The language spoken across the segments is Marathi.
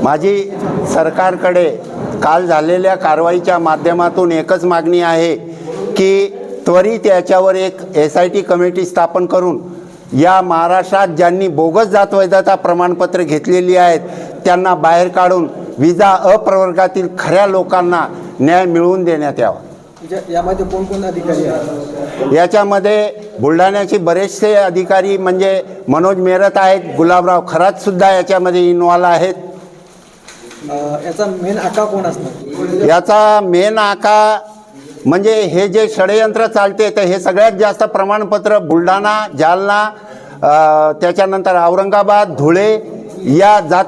माझी सरकारकडे काल झालेल्या कारवाईच्या माध्यमातून एकच मागणी आहे की त्वरित याच्यावर एक SIT कमिटी स्थापन करून या महाराष्ट्रात ज्यांनी बोगस जात वैधता प्रमाणपत्र घेतलेली आहेत त्यांना बाहेर काढून विजा अप्रवर्गातील खऱ्या लोकांना न्याय मिळवून देण्यात यावा। यामध्ये कोण अधिकारी आहेत? याच्यामध्ये बुलढाण्याचे बरेचसे अधिकारी म्हणजे मनोज मेरत आहेत, गुलाबराव खरात सुद्धा याच्यामध्ये इन्व्हॉल्व आहेत। याचा मेन आका कोण असणार? याचा मेन आका म्हणजे हे जे षडयंत्र चालते तर हे सगळ्यात जास्त प्रमाणपत्र बुलढाणा, जालना, त्याच्यानंतर औरंगाबाद, धुळे या जात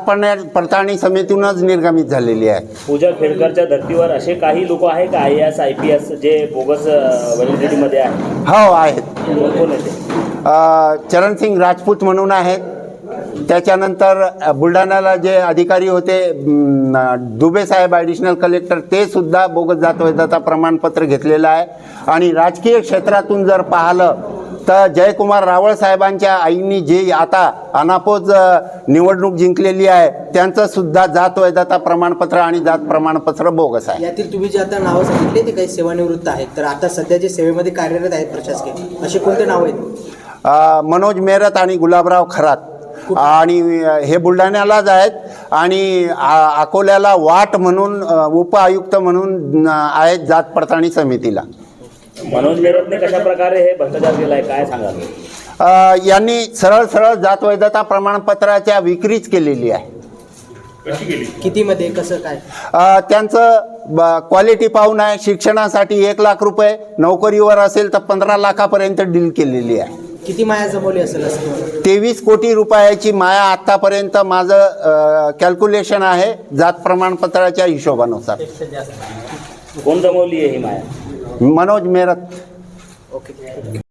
पडताळणी समितीतूनच निर्गमित झालेली आहे। पूजा खेडकरच्या धर्तीवर असे काही लोक आहे का IAS IPS जे बोगस व्हॅलिडिटीमध्ये आहे? हो आहेत। कोण आहे ते? चरणसिंग राजपूत म्हणून आहेत। त्याच्यानंतर बुलढाण्याला जे अधिकारी होते दुबे साहेब ॲडिशनल कलेक्टर ते सुद्धा बोगस जात वैधता प्रमाणपत्र घेतलेलं आहे। आणि राजकीय क्षेत्रातून जर पाहिलं तर जयकुमार रावळ साहेबांच्या आईंनी जे आता अनापोज निवडणूक जिंकलेली आहे त्यांचं सुद्धा जात वैधता प्रमाणपत्र आणि जात प्रमाणपत्र बोगस आहे। यातील तुम्ही जे आता नावं सांगितले ते काही सेवानिवृत्त आहेत, तर आता सध्या जे सेवेमध्ये कार्यरत आहेत प्रशासकीय असे कोणते नाव आहेत? मनोज मेरत आणि गुलाबराव खरात आणि हे बुलढाण्यालाच आहेत आणि अकोल्याला वाट म्हणून उपआयुक्त म्हणून आहेत जात पडताळणी समितीला। मनोज मेरतने कशा प्रकारे हे भ्रष्टाचार केला आहे काय सांगाल? यांनी सरळ जात वैधता प्रमाणपत्राच्या विक्रीच केलेली आहे। कितीमध्ये कसं काय? त्यांचं क्वालिटी पाहून आहे। शिक्षणासाठी 1 लाख रुपये, नोकरीवर असेल तर 15 लाखापर्यंत डील केलेली आहे। किती माया जमवली असेल असं? 23 कोटी रुपयाची माया आतापर्यंत माझं कॅल्क्युलेशन आहे जात प्रमाणपत्राच्या हिशोबानुसार। कोण जमवली आहे ही माया? मनोज मेरत। ओके।